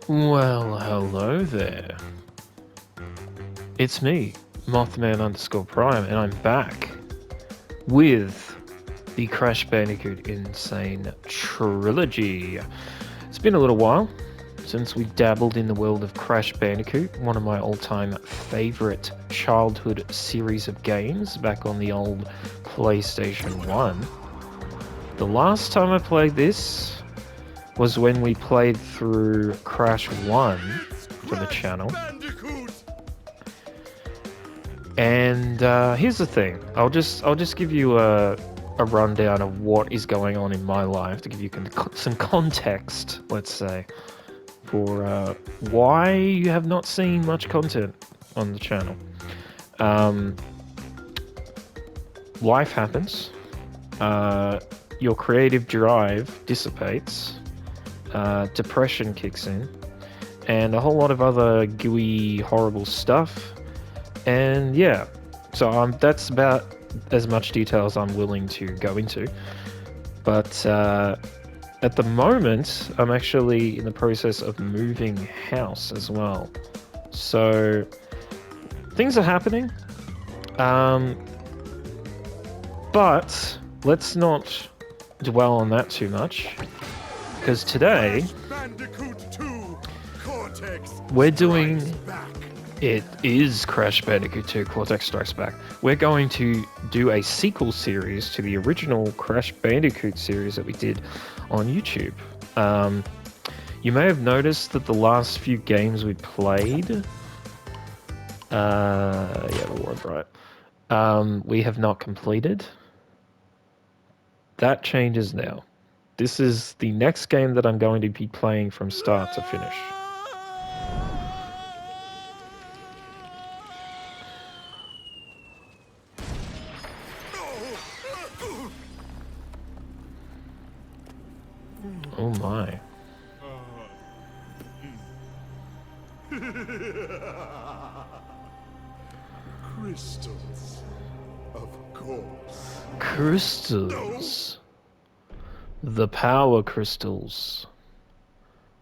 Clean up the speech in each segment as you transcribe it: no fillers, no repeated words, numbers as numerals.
Well, hello there. It's me, Mothman_Prime, and I'm back with the Crash Bandicoot Insane Trilogy. It's been a little while since we dabbled in the world of Crash Bandicoot, one of my all-time favorite childhood series of games back on the old PlayStation 1. The last time I played this was when we played through Crash 1 for the channel. And here's the thing. I'll just give you a rundown of what is going on in my life to give you some context, let's say, for why you have not seen much content on the channel. Life happens. Your creative drive dissipates. Depression kicks in, and a whole lot of other gooey, horrible stuff. And yeah, so that's about as much detail as I'm willing to go into. But at the moment, I'm actually in the process of moving house as well. So things are happening. But let's not dwell on that too much. Because today, we're doing... It is Crash Bandicoot 2 Cortex Strikes Back. We're going to do a sequel series to the original Crash Bandicoot series that we did on YouTube. You may have noticed that the last few games we played... yeah, the word right. We have not completed. That changes now. This is the next game that I'm going to be playing from start to finish. Oh my. Crystals, of course. Crystals. The power crystals.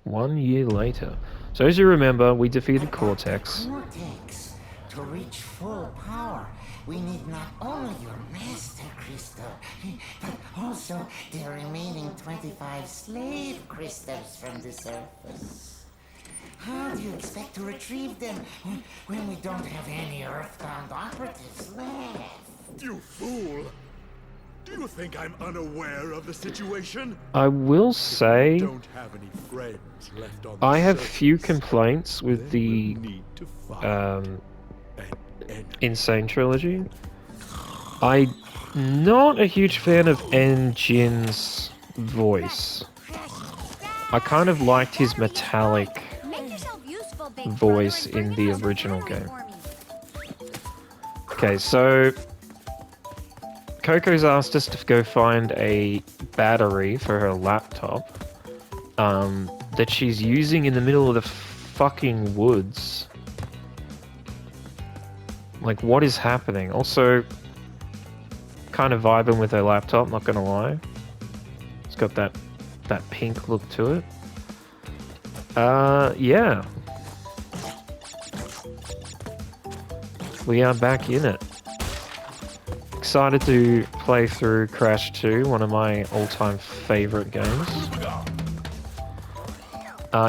1 year later. So as you remember, we defeated Cortex. Cortex. To reach full power, we need not only your master crystal, but also the remaining 25 slave crystals from the surface. How do you expect to retrieve them when we don't have any earthbound operatives left? You fool! Do you think I'm unaware of the situation? I will say, Don't have any friends left on the I have surface. few complaints with the Then we'll need to find an Insane Trilogy. I'm not a huge fan of Jin's voice. I kind of liked his metallic voice in the original game. Okay, so Coco's asked us to go find a battery for her laptop that she's using in the middle of the fucking woods. Like, what is happening? Also, kind of vibing with her laptop, not gonna lie. It's got that pink look to it. Yeah. We are back in it. Excited to play through Crash 2, one of my all-time favorite games.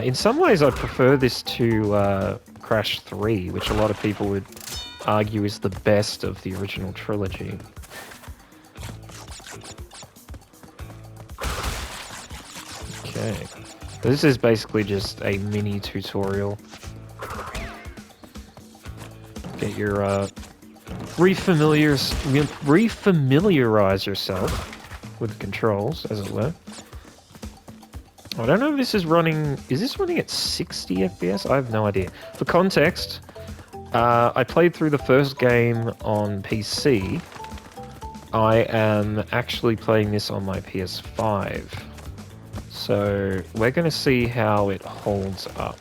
In some ways, I prefer this to Crash 3, which a lot of people would argue is the best of the original trilogy. Okay. This is basically just a mini tutorial. Get your refamiliarize yourself with the controls, as it were. I don't know if this is running... Is this running at 60 FPS? I have no idea. For context, I played through the first game on PC. I am actually playing this on my PS5. So we're going to see how it holds up.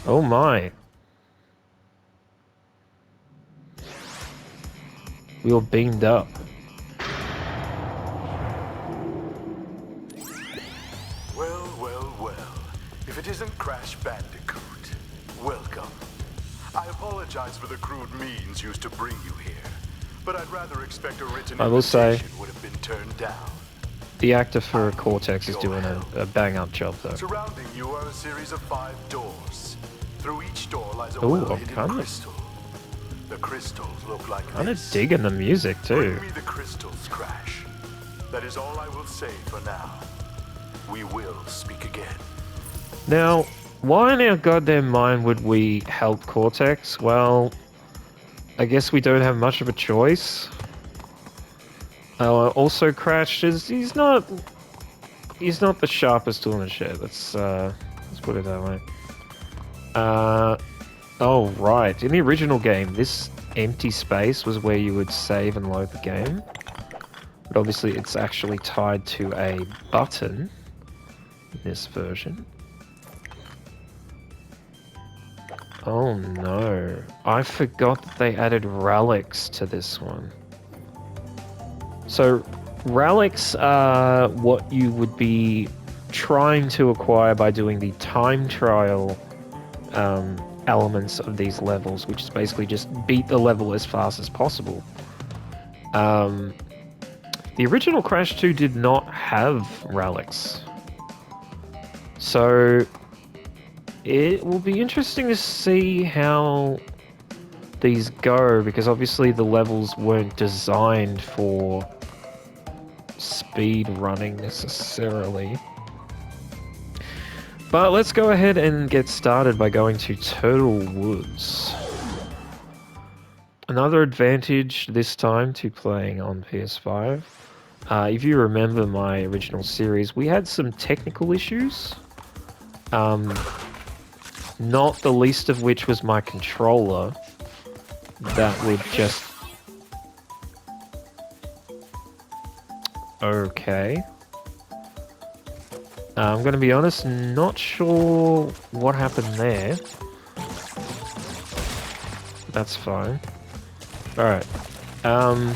Oh my. We were beamed up. Well, well, well. If it isn't Crash Bandicoot, welcome. I apologize for the crude means used to bring you here, but I'd rather expect a written I will say, invitation would have been turned down. the actor for Cortex is doing a bang-up job, though. Surrounding you are a series of 5 doors. Through each door lies a Ooh, well-hidden I'm crystal. The crystals look like Kind of this. digging the music, too. Bring me the crystals, Crash. That is all I will say for now. We will speak again. Now, why in our goddamn mind would we help Cortex? Well, I guess we don't have much of a choice. Also, Crash he's not the sharpest tool in the shed. Let's put it that way. Oh right, in the original game, this empty space was where you would save and load the game. But obviously, it's actually tied to a button in this version. Oh no, I forgot that they added relics to this one. So, relics are what you would be trying to acquire by doing the time trial elements of these levels, which is basically just beat the level as fast as possible. The original Crash 2 did not have relics. So, it will be interesting to see how these go, because obviously the levels weren't designed for speed running necessarily. But let's go ahead and get started by going to Turtle Woods. Another advantage this time to playing on PS5. If you remember my original series, we had some technical issues. Not the least of which was my controller. That would just... Okay. I'm gonna be honest, not sure what happened there. That's fine. Alright. But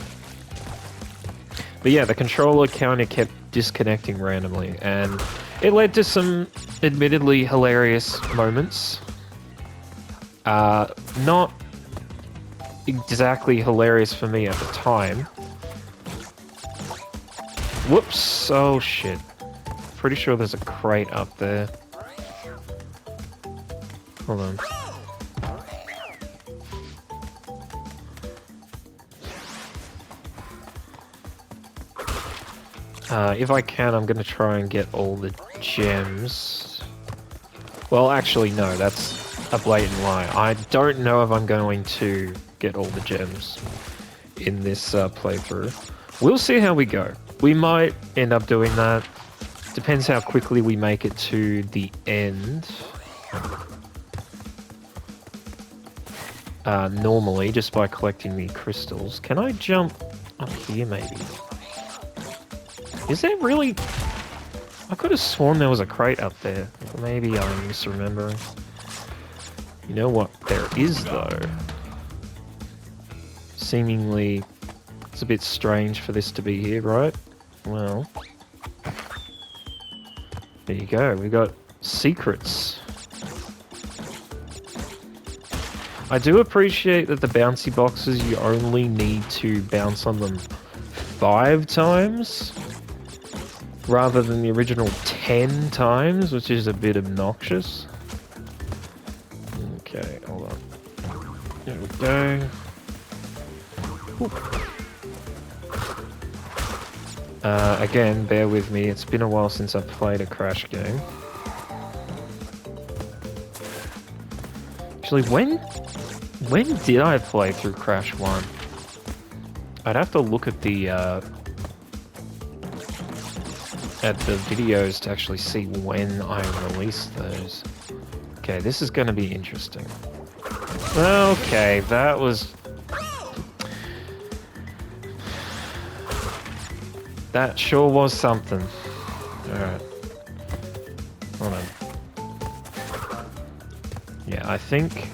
yeah, the controller kinda kept disconnecting randomly, and it led to some admittedly hilarious moments. Not exactly hilarious for me at the time. Whoops! Oh shit. Pretty sure there's a crate up there. Hold on. If I can, I'm gonna try and get all the gems. Well, actually, no, that's a blatant lie. I don't know if I'm going to get all the gems in this playthrough. We'll see how we go. We might end up doing that. Depends how quickly we make it to the end. Normally, just by collecting the crystals. Can I jump up here, maybe? Is there really... I could have sworn there was a crate up there. Maybe I'm misremembering. You know what there is, though? Seemingly, it's a bit strange for this to be here, right? Well... There you go, we got secrets. I do appreciate that the bouncy boxes, you only need to bounce on them 5 times, rather than the original 10 times, which is a bit obnoxious. Okay, hold on. There we go. Whew. Again, bear with me, it's been a while since I've played a Crash game. Actually, when did I play through Crash 1? I'd have to look at the videos to actually see when I released those. Okay, this is going to be interesting. Okay, that was... That sure was something. Alright. Hold on. Yeah, I think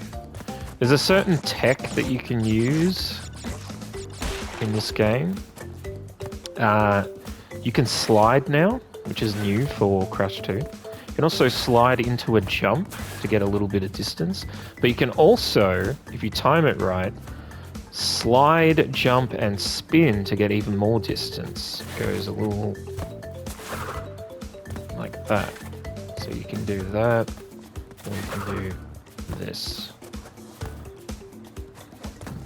there's a certain tech that you can use in this game. You can slide now, which is new for Crash 2. If can also slide into a jump to get a little bit of distance. But you can also, if you time it right, slide, jump, and spin to get even more distance. Goes a little like that. So you can do that, or you can do this.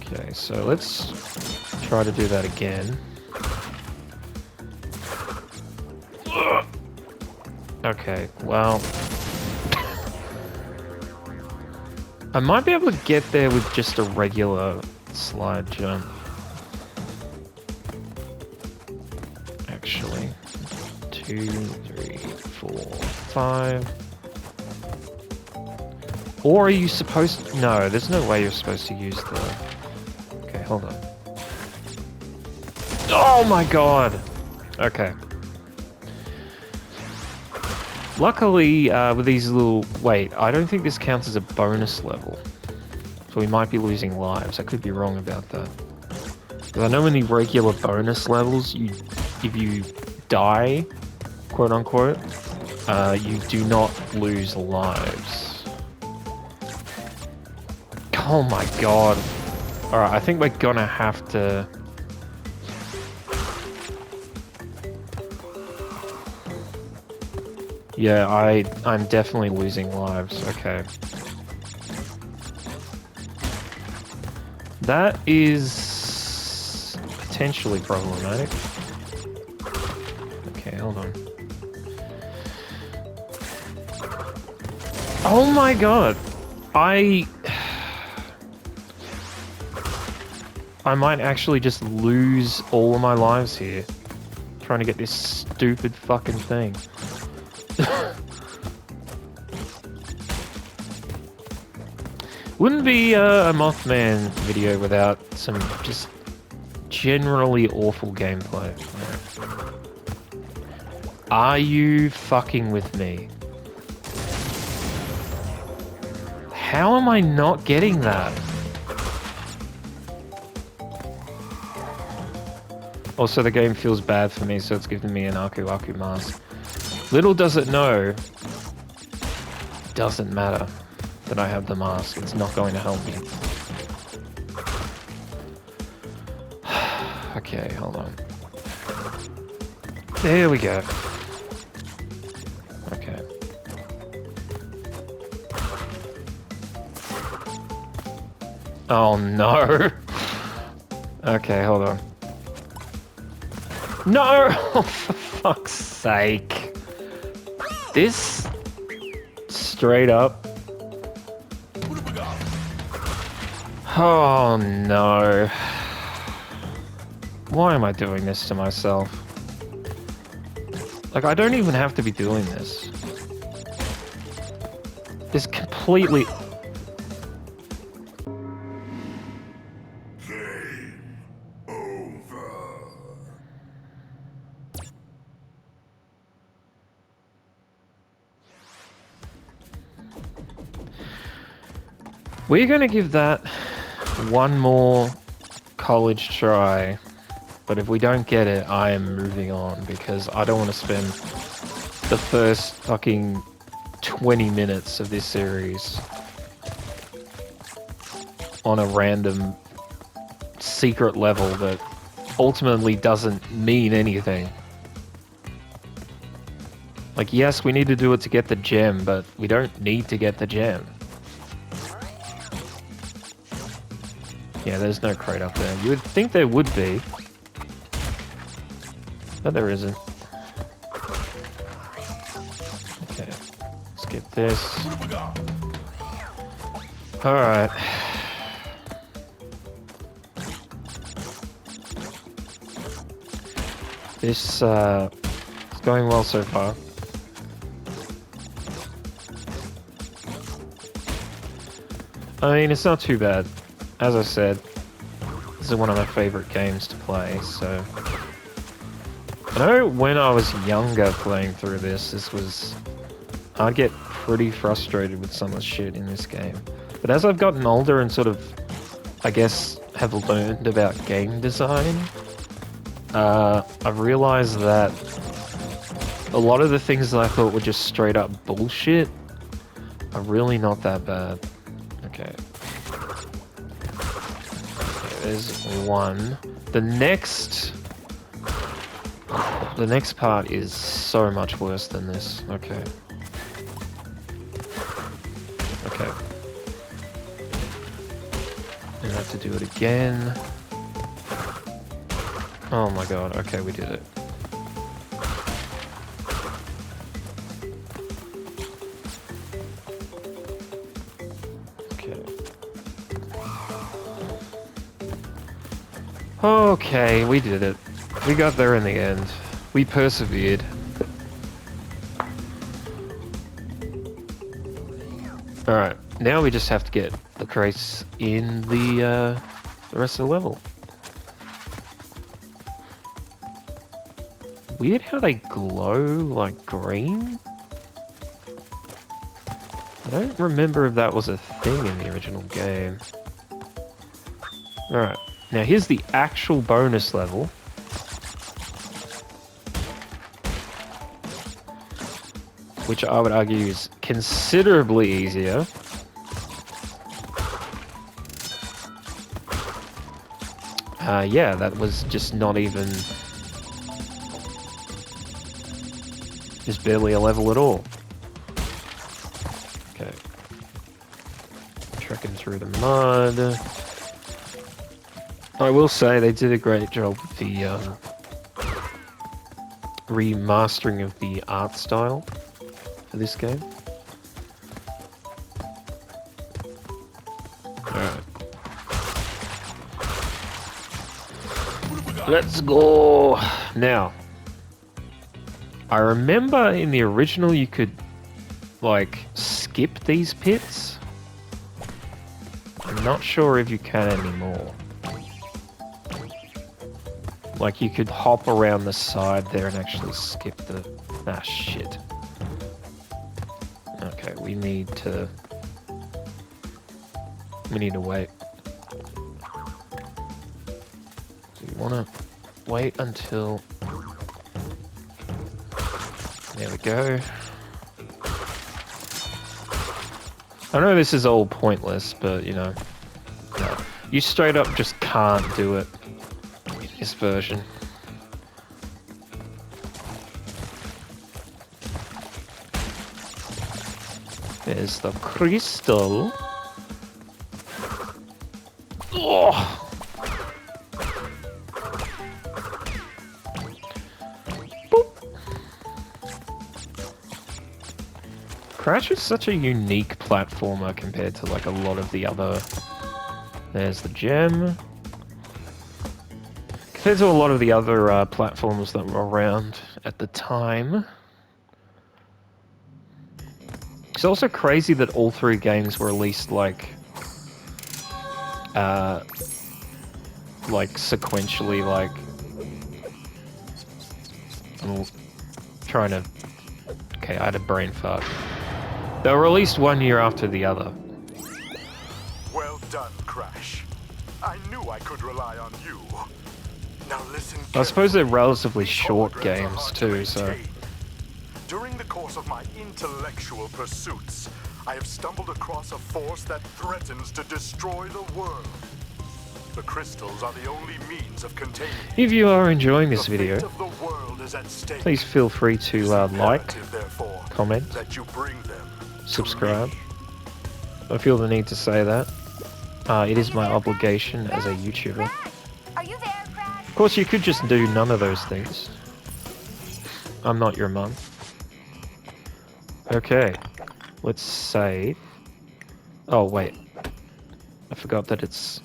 Okay, so let's try to do that again. Okay, well... I might be able to get there with just a regular slide jump. Actually. 2, 3, 4, 5... Or are you supposed to... No, there's no way you're supposed to use the... Okay, hold on. Oh my god! Okay. Luckily, with these little... Wait, I don't think this counts as a bonus level. So we might be losing lives. I could be wrong about that. Because I know in the regular bonus levels, if you die, quote-unquote, you do not lose lives. Oh my god. Alright, I think we're gonna have to... Yeah, I'm definitely losing lives. Okay. That is potentially problematic. Okay, hold on. Oh my god! I might actually just lose all of my lives here. Trying to get this stupid fucking thing. Wouldn't be a Mothman video without some just generally awful gameplay. Are you fucking with me? How am I not getting that? Also, the game feels bad for me, so it's giving me an Aku Aku mask. Little does it know, doesn't matter that I have the mask. It's not going to help me. Okay, hold on. There we go. Okay. Oh no! Okay, hold on. No! Oh, for fuck's sake. This... straight up... Oh no. Why am I doing this to myself? Like, I don't even have to be doing this. This completely... We're gonna give that one more college try, but if we don't get it, I am moving on because I don't want to spend the first fucking 20 minutes of this series on a random secret level that ultimately doesn't mean anything. Like, yes, we need to do it to get the gem, but we don't need to get the gem. Yeah, there's no crate up there. You would think there would be. But there isn't. Okay. Let's get this. Alright. This, is going well so far. I mean, it's not too bad. As I said, this is one of my favorite games to play, so... I know when I was younger playing through this was... I'd get pretty frustrated with some of the shit in this game. But as I've gotten older and sort of, I guess, have learned about game design, I've realized that A lot of the things that I thought were just straight up bullshit are really not that bad. Okay. Okay, there's one. The next part is so much worse than this. Okay. Okay. I have to do it again. Oh my god, okay, we did it. Okay. Okay, we did it. We got there in the end. We persevered. Alright, now we just have to get the crates in the rest of the level. Weird how they glow like green. I don't remember if that was a thing in the original game. Alright, now here's the actual bonus level. Which I would argue is considerably easier. Yeah, that was just not even... just barely a level at all. Okay. Trekking through the mud. I will say they did a great job with the remastering of the art style for this game. Alright. Let's go! Now, I remember in the original you could, like, skip these pits. I'm not sure if you can anymore. Like, you could hop around the side there and actually skip the... ah, shit. Okay, we need to wait. So you want to wait until... there we go. I know this is all pointless, but, you know, no. You straight up just can't do it in this version. There's the crystal. Oh! Crash is such a unique platformer compared to like a lot of the other... there's the gem. Compared to a lot of the other platforms that were around at the time. It's also crazy that all three games were released like sequentially, like... I'm trying to... okay, I had a brain fart. They were released 1 year after the other. Well done, Crash. I knew I could rely on you. Now listen. I suppose they're relatively short games too, so... During the course of my intellectual pursuits, I have stumbled across a force that threatens to destroy the world. The crystals are the only means of containing it. If you are enjoying this video, The fate of the world is at stake. please feel free to like, Therefore, comment, that you bring them subscribe. to me. I feel the need to say that. It is my obligation as a YouTuber. Are you there, Crash? Of course, you could just do none of those things. I'm not your mum. Okay, let's save. Oh, wait. I forgot that it's...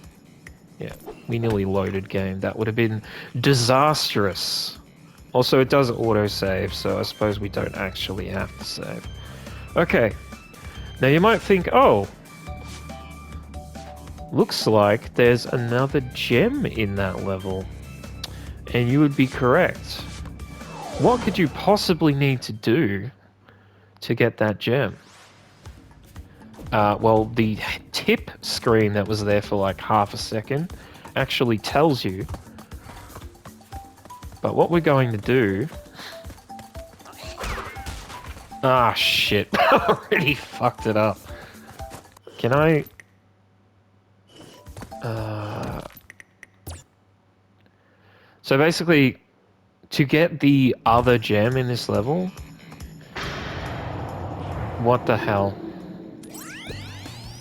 yeah, we nearly loaded game. That would have been disastrous. Also, it does autosave, so I suppose we don't actually have to save. Okay. Now you might think, oh, looks like there's another gem in that level. And you would be correct. What could you possibly need to do to get that gem? Well, the tip screen that was there for like half a second actually tells you. But what we're going to do Ah, shit. I already fucked it up. Can I... So basically, to get the other gem in this level... What the hell?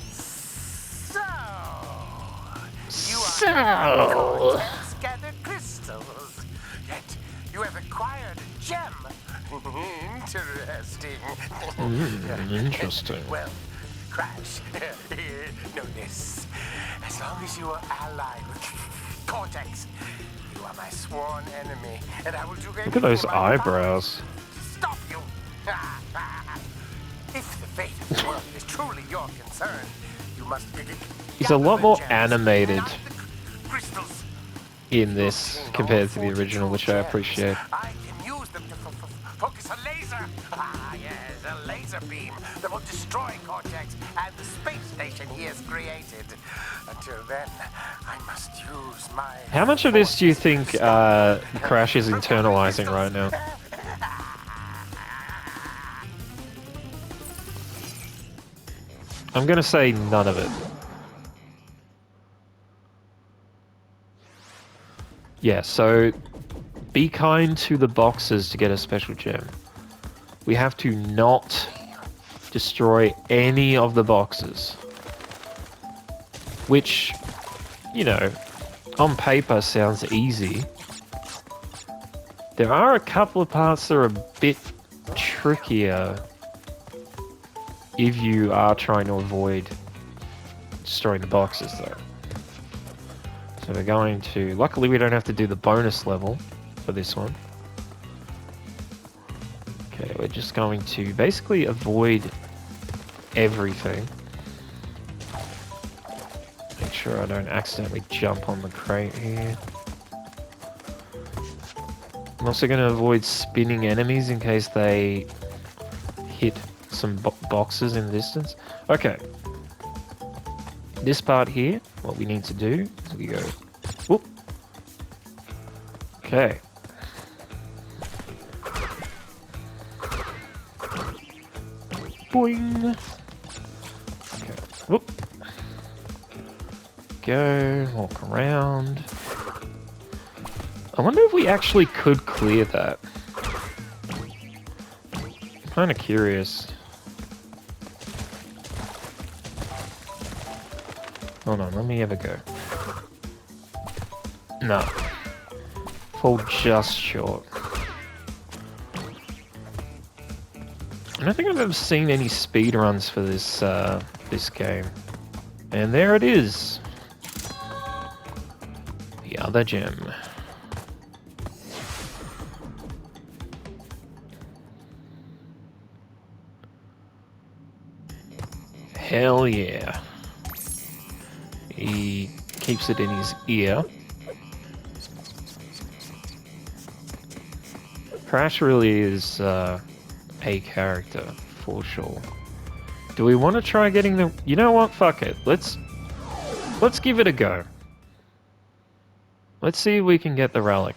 So, you So... are Cortex gathered crystals. Yet you have acquired a gem. Interesting. Interesting. Well, Crash, know this. As long as you are allied with Cortex, you are my sworn enemy, and I will do Look at those eyebrows. to stop you. If the fate of the world is truly your concern, you must He's a lot gather the more gems, animated not the crystals. in this compared to the original, which I appreciate. I can use them to focus a laser. Ah, yes, a laser beam that will destroy Cortex and the space station he has created. Until then, I must use my... How much of this do you think Crash is internalizing right now? I'm gonna say none of it. Yeah, so be kind to the boxes to get a special gem. We have to not destroy any of the boxes. Which, you know, on paper sounds easy. There are a couple of parts that are a bit trickier if you are trying to avoid destroying the boxes, though. So we're going to... Luckily, we don't have to do the bonus level for this one. Okay, we're just going to basically avoid everything. Make sure I don't accidentally jump on the crate here. I'm also going to avoid spinning enemies in case they hit some boxes in the distance. Okay. This part here, what we need to do is we go... Whoop. Okay. Boing. Okay. Whoop. Go, walk around. I wonder if we actually could clear that. I'm kind of curious. Hold on, let me have a go. No. Fall just short. I don't think I've ever seen any speedruns for this this game. And there it is. The other gem. Hell yeah. He keeps it in his ear. Crash really is a character, for sure. Do we want to try getting the... You know what? Fuck it. Let's give it a go. Let's see if we can get the relic.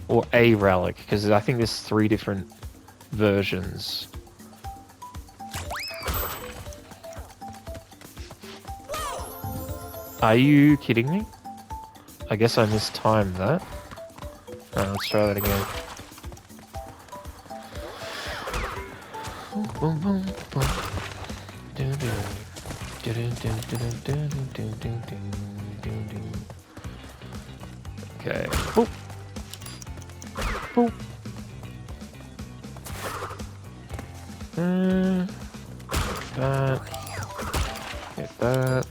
Or a relic, because I think there's 3 different versions. Are you kidding me? I guess I mistimed that. Alright, let's try that again. Boom, boom, boom. Okay. Boop. Boop. That. Get that.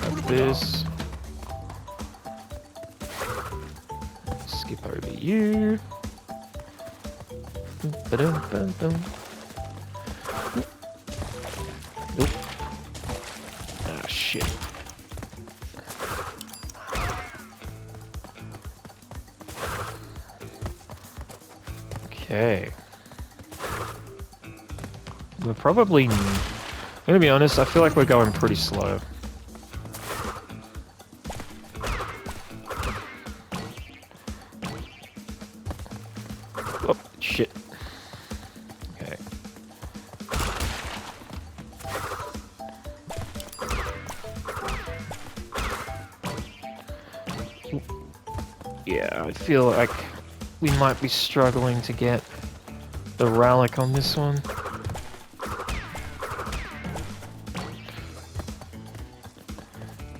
Like this. Skip over you. Ba-dum-bum-bum. Nope. Ah, shit. Okay. We're probably... I'm gonna be honest, I feel like we're going pretty slow. Oh. Yeah, I feel like we might be struggling to get the relic on this one.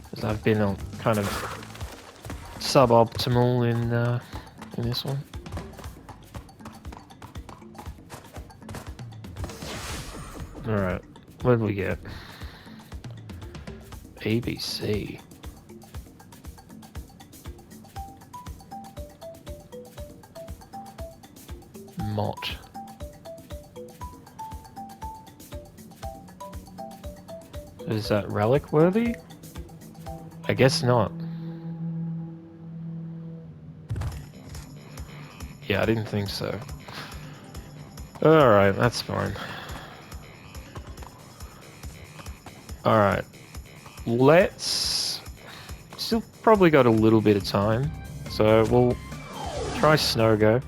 Because I've been kind of suboptimal in this one. Alright, what did we get? ABC. Mott. Is that relic worthy? I guess not. Yeah, I didn't think so. Alright, that's fine. Alright. Let's... Still probably got a little bit of time. So we'll try Snow Go.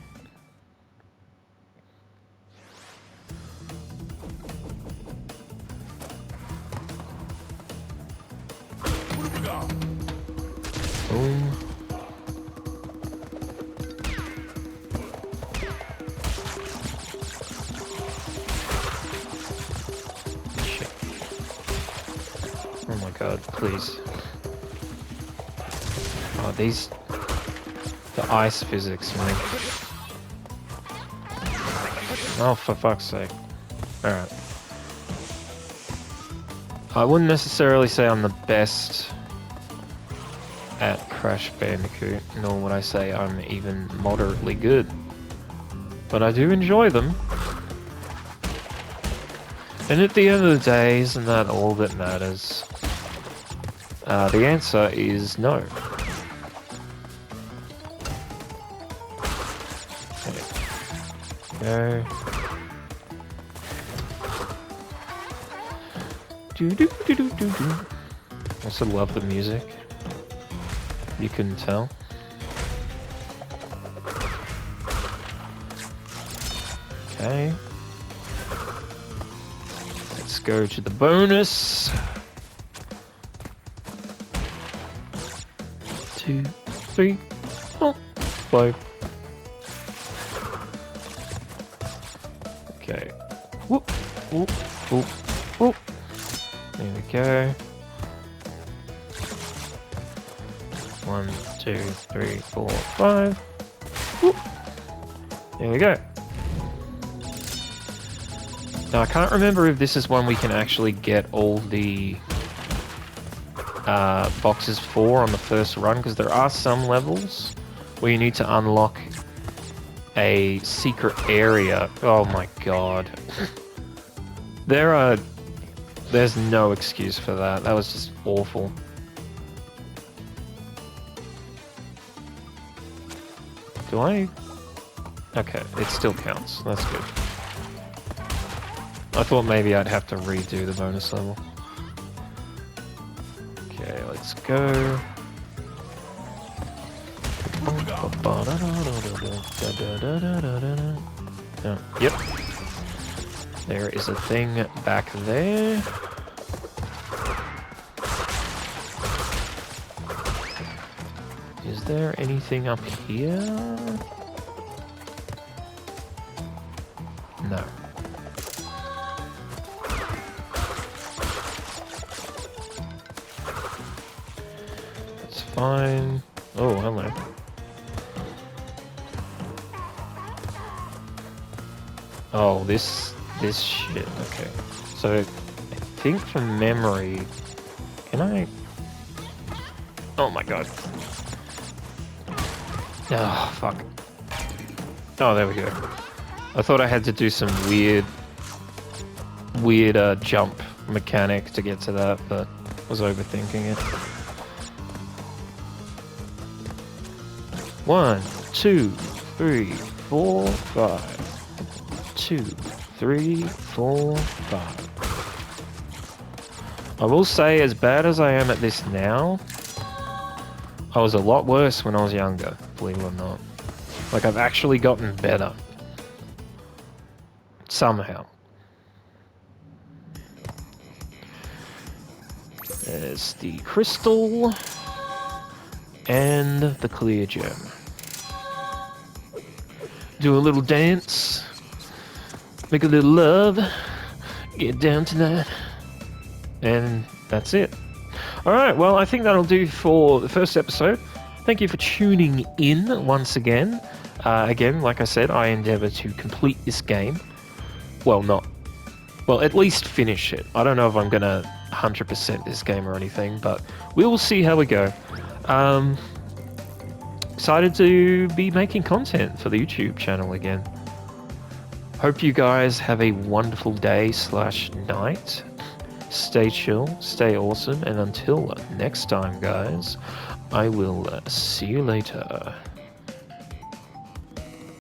Boom. Shit. Oh my god, please. Oh, these... The ice physics, man. Oh, for fuck's sake. Alright. I wouldn't necessarily say I'm the best at Crash Bandicoot, nor would I say I'm even moderately good. But I do enjoy them. And at the end of the day, isn't that all that matters? The answer is no. Okay. Go. Do. I also love the music. You couldn't tell. Okay. Let's go to the bonus. 2, 3, 4, 5. Okay. Whoop, whoop, whoop, whoop. There we go. 1, 2, 3, 4, 5. Whoop. There we go. Now I can't remember if this is one we can actually get all the boxes for on the first run, because there are some levels where you need to unlock a secret area. Oh my god. There's no excuse for that. That was just awful. Do I? Okay, it still counts. That's good. I thought maybe I'd have to redo the bonus level. Okay, let's go. Oh, yep. There is a thing back there. Is there anything up here? No. It's fine. Oh, hello. Oh, this shit. Okay. So, I think from memory... Can I... Oh my god. Oh, fuck. Oh, there we go. I thought I had to do some weird jump mechanic to get to that, but I was overthinking it. 1, 2, 3, 4, 5. 2, 3, 4, 5. I will say, as bad as I am at this now, I was a lot worse when I was younger, believe it or not. Like, I've actually gotten better. Somehow. There's the crystal and the clear gem. do a little dance, make a little love, get down tonight, and that's it. Alright, well, I think that'll do for the first episode. Thank you for tuning in once again. Again, like I said, I endeavour to complete this game. Well, at least finish it. I don't know if I'm going to 100% this game or anything, but we will see how we go. Excited to be making content for the YouTube channel again. Hope you guys have a wonderful day/night. Stay chill, stay awesome, and until next time, guys, I will see you later.